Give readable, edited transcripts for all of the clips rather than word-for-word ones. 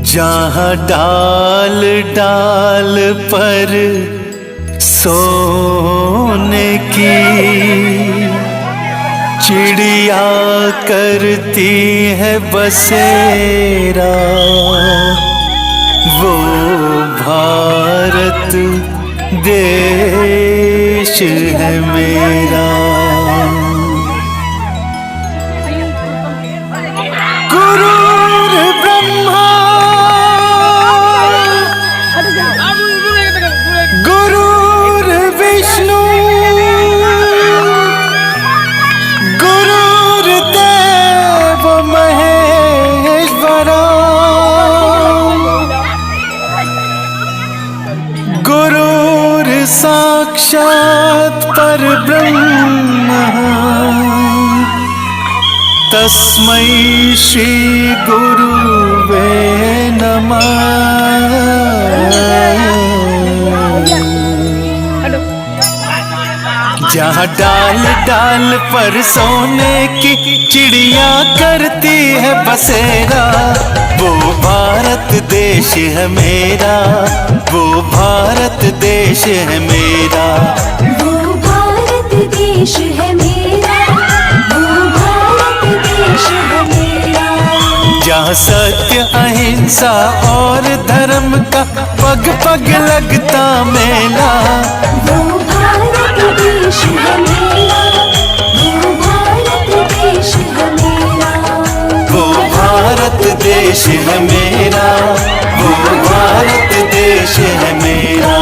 जहाँ डाल डाल पर सोने की चिड़िया करती है बसेरा, वो भारत देश है मेरा। साक्षात परब्रह्म तस्मै श्री गुरुवे नमः। जहाँ डाल डाल पर सोने की चिड़िया करती है बसेरा, वो भारत देश है मेरा, वो भारत देश है मेरा, वो भारत देश है मेरा, वो भारत देश है मेरा। जहाँ सत्य अहिंसा और धर्म का पग पग लगता मेला, वो भारत देश है मेरा, वो भारत देश है मेरा, वो भारत देश है मेरा, वो भारत देश है मेरा।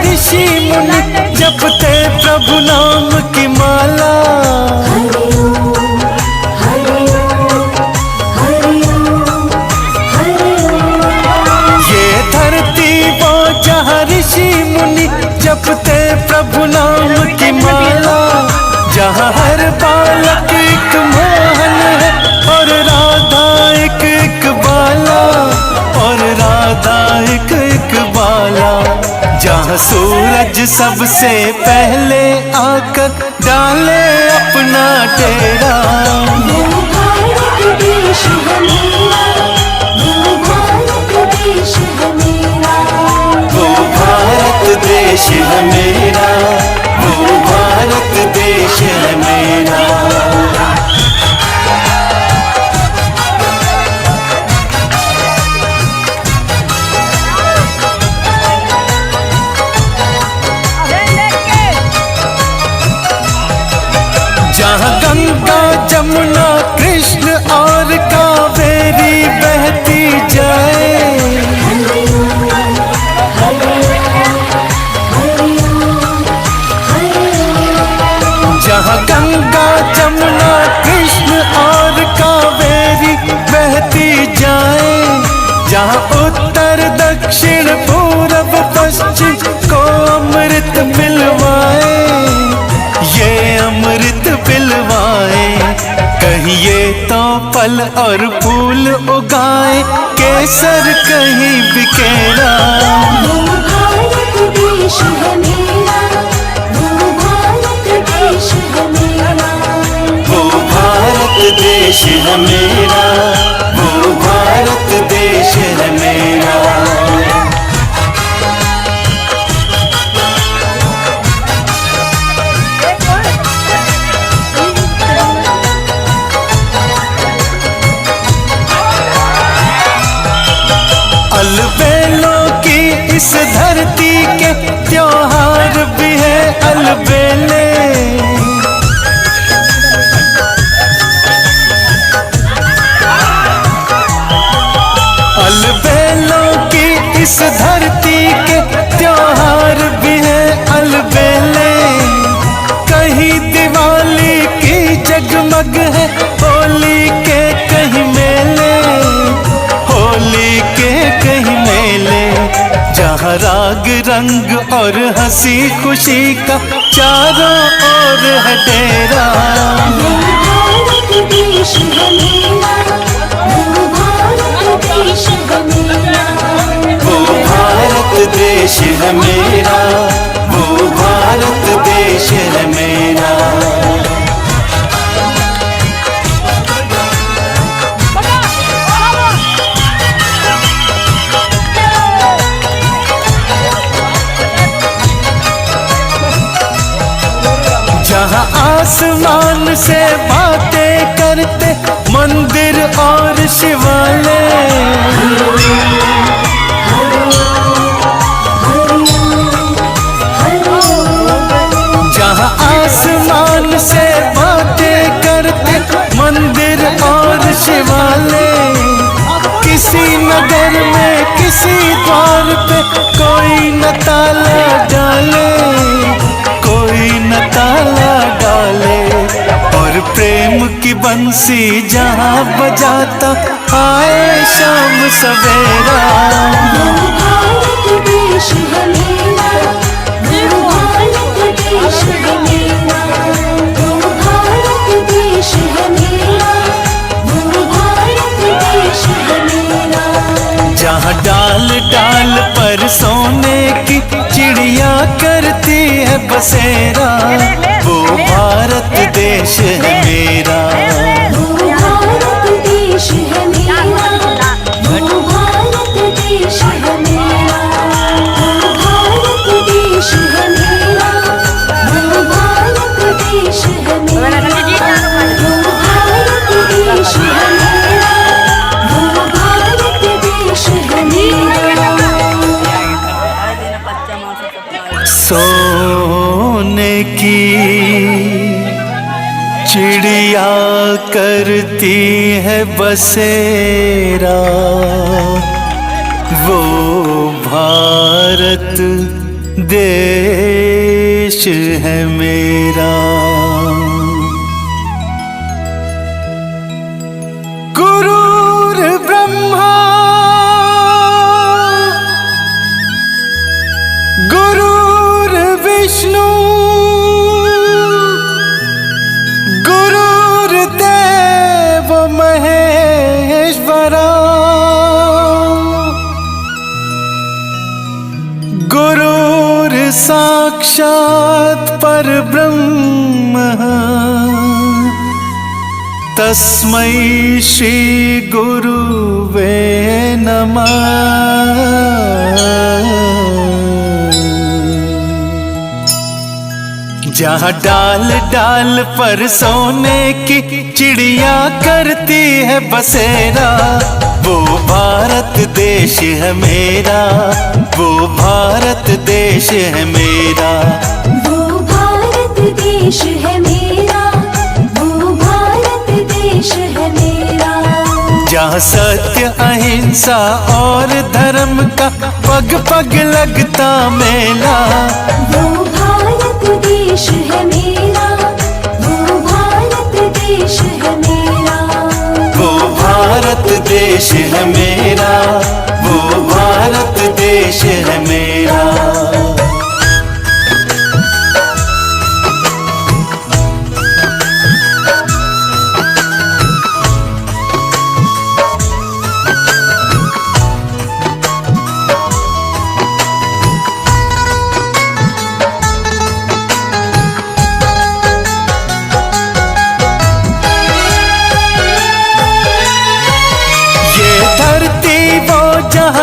ऋषि मुनि जपते प्रभु नाम की माला, हरि ओम हरि ओम हरि ओम हरि ओम। ये धरती वो जहाँ ऋषि मुनि जपते प्रभु नाम की माला, जहाँ हर बालक एक मोहन है और राधा एक एक बाला, और राधा एक एक बाला, जहाँ सूरज सबसे पहले आकर डाले अपना डेरा। वो भारत देश है मेरा, वो भारत देश है मेरा, वो भारत देश है मेरा, वो भारत देश है मेरा। जहाँ गंगा जमुना कृष्ण और कावेरी बहती जाए, हरि ओम हरि ओम हरि ओम। जहाँ गंगा जमुना कृष्ण और कावेरी बहती जाए, जहाँ उत्तर दक्षिण पूरब पश्चिम को अमृत मिलवाए, ये अमृत पिलवाए, कहीं ये तो फल और फूल उगाए, केसर कहीं बिकेरा। वो भारत देश है मेरा, वो भारत देश है मेरा, वो भारत देश है मेरा, वो भारत देश है मेरा। अलबेलों की इस धरती के त्योहार भी है अलबेले, अलबेलों की इस धरती के त्योहार भी है अलबेले, कहीं दिवाली की जगमग है होली के कहीं मेले, होली के कहीं मेले, जहाँ राग रंग और हंसी खुशी का चारों ओर है डेरा। वो भारत देश है मेरा, वो भारत देश है मेरा, वो भारत देश है मेरा, वो भारत देश है मेरा। जहाँ आसमान से बातें करते मंदिर और शिवालय, जहाँ आसमान से बातें करते मंदिर और शिवालय, किसी नगर में किसी द्वार पे कोई न ताला डाले, कोई न ताला डाले। और प्रेम की बंसी जहाँ बजाता आए शाम सवेरा। वो भारत देश है मेरा, वो भारत देश है मेरा, वो भारत देश है मेरा, वो भारत देश है मेरा। जहाँ डाल डाल पर सोने की चिड़िया करती है बसेरा, वो भारत देश है मेरा। वो भारत देश है मेरा, वो भारत देश है मेरा, वो भारत देश है मेरा, वो भारत देश है मेरा, वो भारत देश है मेरा, वो भारत देश है मेरा। सोने की चिड़िया करती है बसेरा, वो भारत देश है मेरा। गुरुर् ब्रह्मा गुरुर्विष्णु गुरुर्देव महेश्वरा, गुरुर्साक्षात् परब्रह्म तस्मै श्री गुरुवे नमः। जहाँ डाल डाल पर सोने की चिड़िया करती है बसेरा, वो भारत देश है मेरा, वो भारत देश है मेरा। वो भारत देश है मेरा, वो भारत देश है मेरा। जहाँ सत्य अहिंसा और धर्म का पग पग लगता मेला, वो भारत देश है मेरा, वो भारत देश है मेरा, वो भारत देश है मेरा, वो भारत देश है मेरा।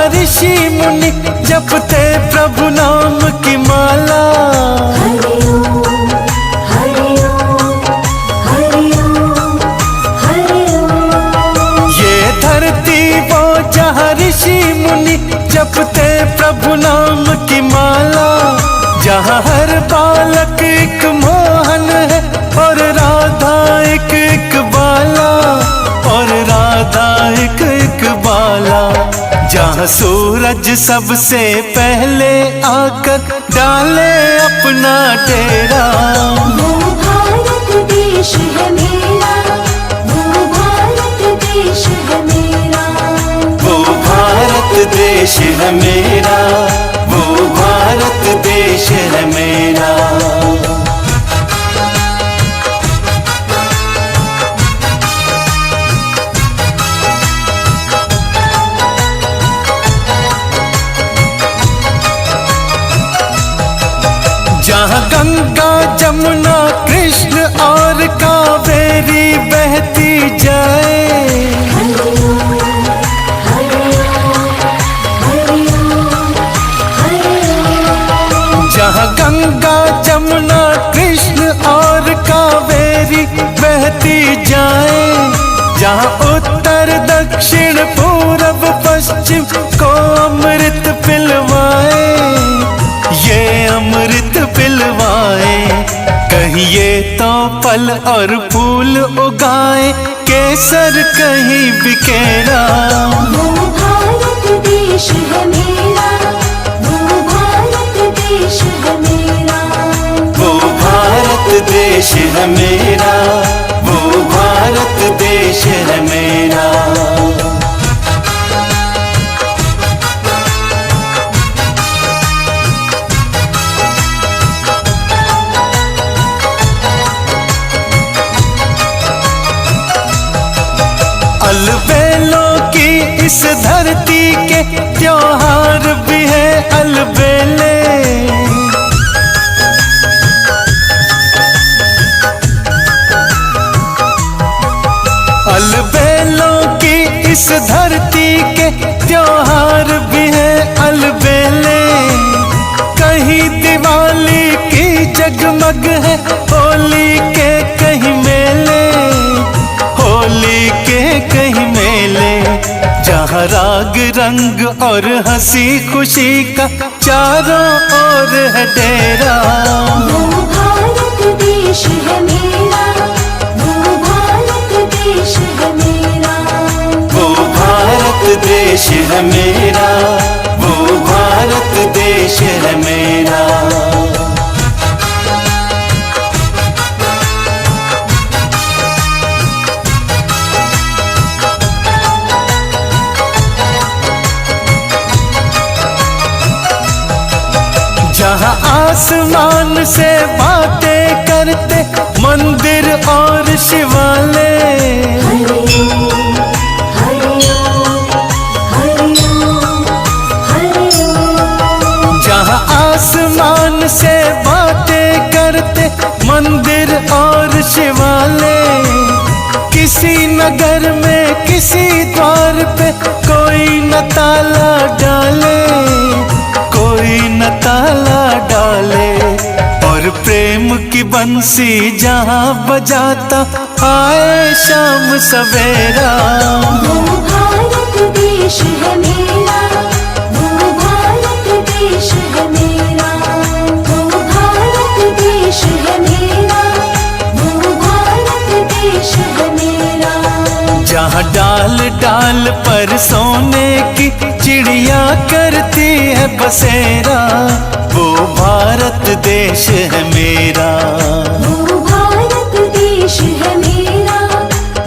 ऋषि मुनि जपते प्रभु नाम की माला, हरि ओम हरि ओम हरि ओम हरि ओम। ये धरती वो जहाँ ऋषि मुनि जपते प्रभु नाम की माला, जहाँ हर बालक एक मोहन है और राधा एक बाला, और राधा एक बाला। जहाँ सूरज सबसे पहले आकर डाले अपना डेरा, वो भारत देश है मेरा, वो भारत देश है मेरा, वो भारत देश है मेरा, जहाँ गंगा जमुना कृष्ण और कावेरी बहती जाए, जहाँ गंगा जमुना कृष्ण और कावेरी बहती जाए, जहाँ उत्तर दक्षिण पूरब पश्चिम को अमृत पिलवाए, ये अमृत पिलवाए। कहिए तो फल और फूल उगाए, केसर कहीं बिखेरा। वो भारत देश है मेरा, वो भारत देश है मेरा, वो भारत देश है मेरा, वो भारत देश है मेरा। अलबेलों की इस धरती के त्योहार भी है अलबेले, अलबेलों की इस धरती के त्योहार भी है अलबेले। कहीं दिवाली की जगमग है, होली के कहीं मेले, होली के कहीं मेले। जहाँ राग रंग और हंसी खुशी का चारों ओर है डेरा। वो भारत देश है मेरा, वो भारत देश है मेरा, वो भारत देश है मेरा, वो भारत देश है मेरा। जहाँ आसमान से बातें करते मंदिर और शिवालय, हरिओम हरिओम हरिओम हरिओम। जहाँ आसमान से बातें करते मंदिर और शिवालय। किसी नगर में किसी द्वार पे कोई न ताला डाले, कोई न ताला डाले। और प्रेम की बंसी जहाँ बजाता आए शाम सवेरा। वो भारत देश है मेरा, वो भारत देश है मेरा, वो भारत देश है मेरा, वो भारत देश है मेरा। जहाँ डाल डाल पर सोने की चिड़िया करती है बसेरा, वो भारत देश है मेरा। वो भारत देश है मेरा,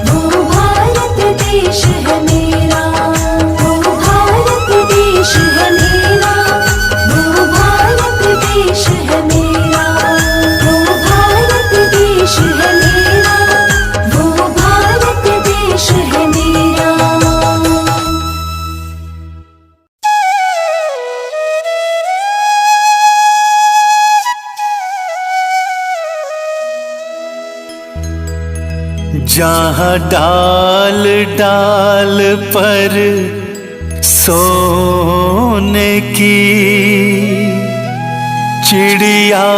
वो भारत देश है मेरा, वो भारत देश है मेरा, वो भारत देश है मेरा, वो भारत देश है मेरा, वो भारत देश है मेरा। जहाँ डाल डाल पर सोने की चिड़िया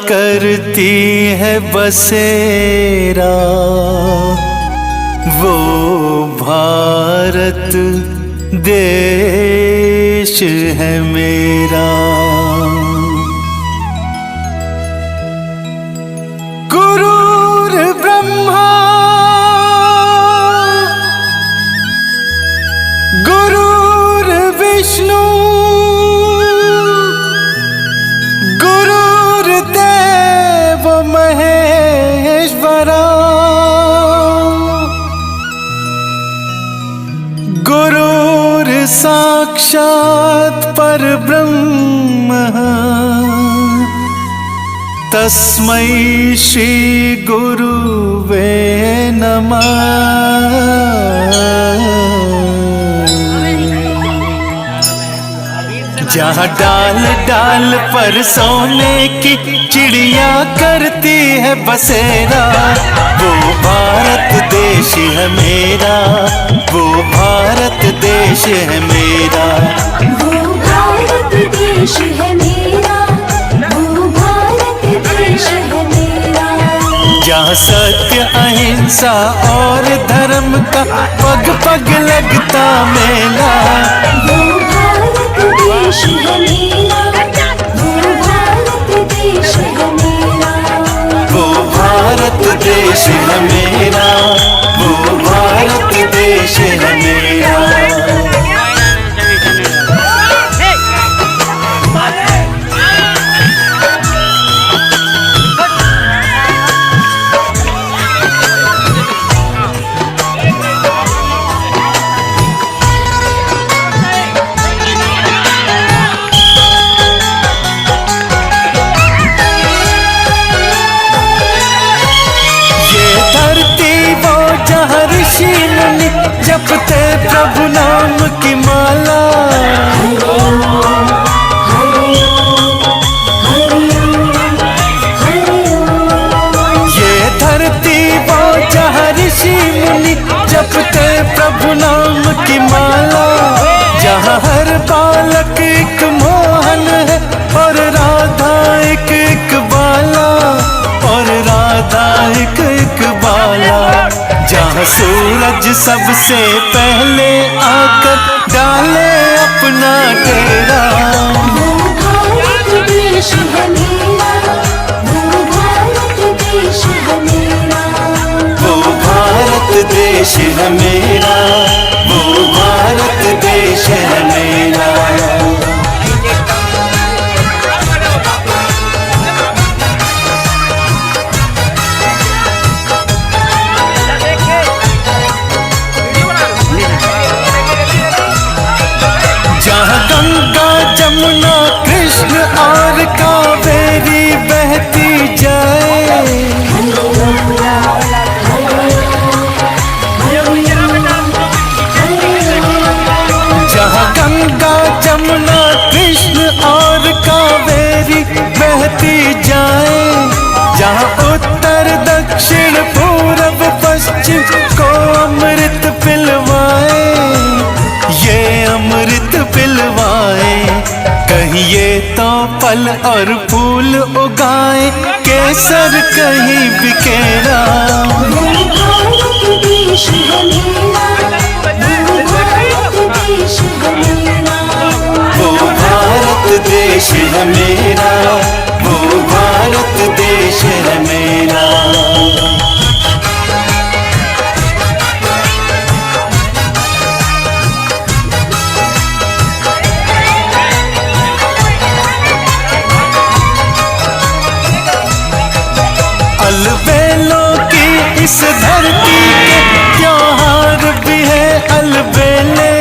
करती है बसेरा, वो भारत देश है मेरा। गुरुर्ब्रह्मा गुरुर्विष्णु गुरुर्देव महेश्वरा, गुरुर्साक्षात् परब्रह्म तस्मै श्री गुरुवे नमः। जहाँ डाल डाल पर सोने की चिड़िया करती है बसेरा, वो भारत देश है मेरा, वो भारत देश है मेरा, वो भारत देश है मेरा, वो भारत देश है मेरा। जहाँ सत्य अहिंसा और धर्म का पग पग लगता मेला, वो भारत देश है मेरा, वो भारत देश है मेरा, वो भारत देश है मेरा, वो भारत देश है मेरा। जपते प्रभु नाम की माला, ये धरती वो जहाँ ऋषि मुनि जपते प्रभु नाम की माला, जहाँ हर बालक एक मोहन है और राधा एक एक बाला, और राधा एक एक बाला, जहाँ सूरज सबसे पहले आकर डाले अपना डेरा, वो भारत देश है मेरा, वो भारत देश है मेरा, वो भारत देश है मेरा, वो भारत देश है मेरा। जहाँ गंगा जमुना कृष्ण और कावेरी बहती जाए, जहाँ गंगा जमुना कृष्ण और कावेरी बहती जाए, जहाँ उत्तर दक्षिण पूरब पश्चिम को अमृत पिलवाए, ये अमृत पिलवाए, कहीं ये तो फल और फूल उगाए, केसर कहीं बिकेरा, वो भारत देश है मेरा, वो भारत देश है मेरा, वो भारत देश है मेरा, वो भारत देश है मेरा। अलबेलों की इस धरती के त्योहार भी है अलबेले,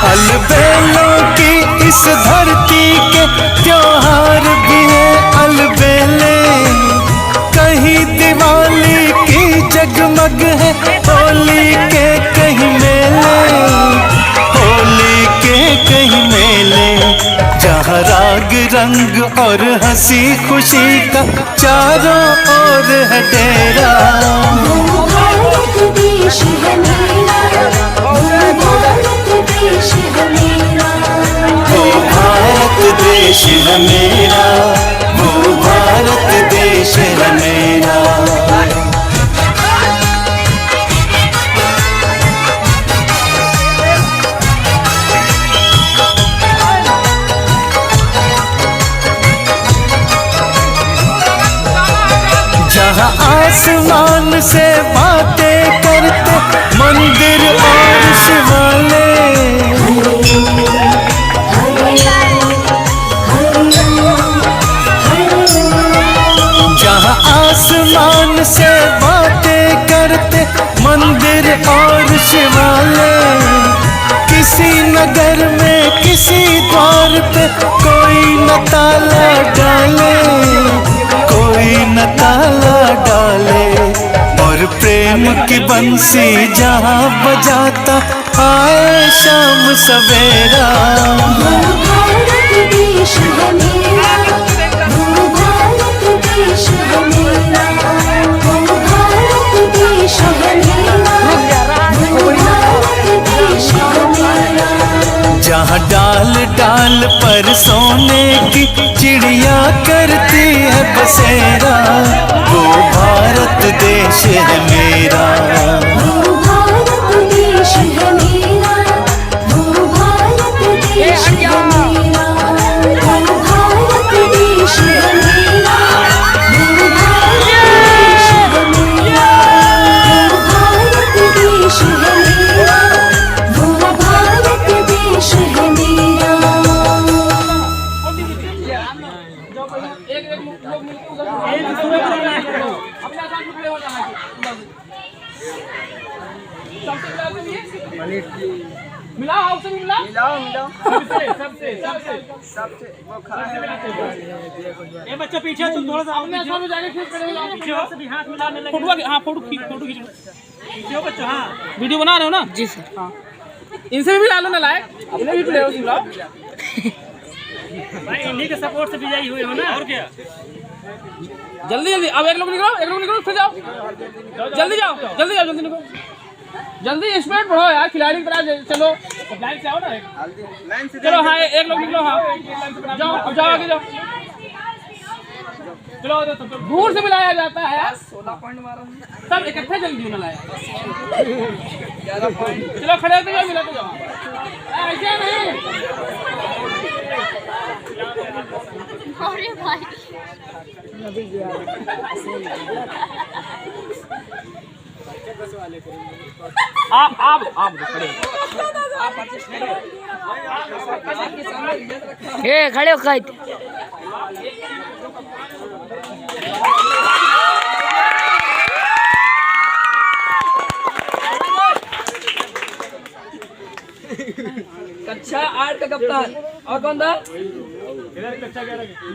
अलबेलों की इस धरती के त्योहार भी है अलबेले, कहीं दिवाली की जगमग है होली के कहीं मेले, होली के कहीं मेले, जहाँ राग रंग और हंसी खुशी का चारों ओर है डेरा, वो भारत देश है मेरा, वो भारत देश है मेरा, वो भारत देश है मेरा, वो भारत देश है मेरा। जहाँ आसमान से बातें करते मंदिर और शिवालय, जहाँ आसमान से बातें करते मंदिर और शिवालय, किसी नगर में किसी द्वार पे कोई न ताला डाले, कोई न ताला डाले, और और प्रेम की बंसी जहाँ बजाता आए शाम सवेरा। भारत देश है मेरा, भारत देश है मेरा, भारत देश है मेरा, भारत देश है मेरा। जहाँ डाल डाल पर सोने की चिड़िया करती है बसेरा, वो भारत देश है मेरा। भारत देश है मेरा, भारत देश है मेरा, भारत देश है मेरा, भारत देश है मेरा, भारत देश है मेरा। मिला आपसे मिला मिलाओ सबसे वो खड़ा है। ये बच्चा पीछे तुम थोड़ा सा अपने सामने जाके खींच पड़ेगा पीछे हो से हाथ मिलाने लगे। फोटो हां फोटो खींच पीछे हो बच्चा। हाँ वीडियो बना रहे हो ना जी सर। हाँ इनसे भी मिला लो ना लायक अपने भी प्लेयर से मिलाओ भाई, इन्हीं के सपोर्ट से विजयी हुए हो ना। और क्या जल्दी जल्दी अब एक लोग निकलो फिर जाओ जल्दी जाओ जल्दी निकलो जल्दी स्पीड बढ़ो यार खिलाड़ी की तरह चलो लाइन से आओ ना लाइन से चलो। हाँ एक लोग निकलो। हाँ जाओ आगे जाओ चलो दूर से मिलाया जाता है यार 16 पॉइंट मारा सब इकट्ठे जल्दी ना लाया 11 पॉइंट। चलो खड़े होते जाओ मिलाते जाओ ऐसे नहीं। अरे भाई आप खड़े ए खड़े हो कहीं कक्षा 8 का कप्तान और कौन था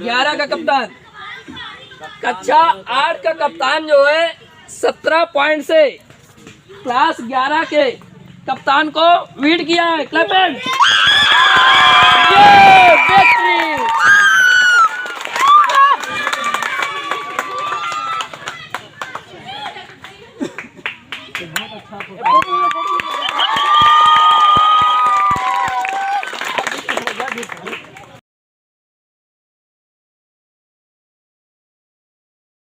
11 का कप्तान। कक्षा 8 का कप्तान जो है 17 पॉइंट से क्लास 11 के कप्तान को लीड किया है। Clapping victory.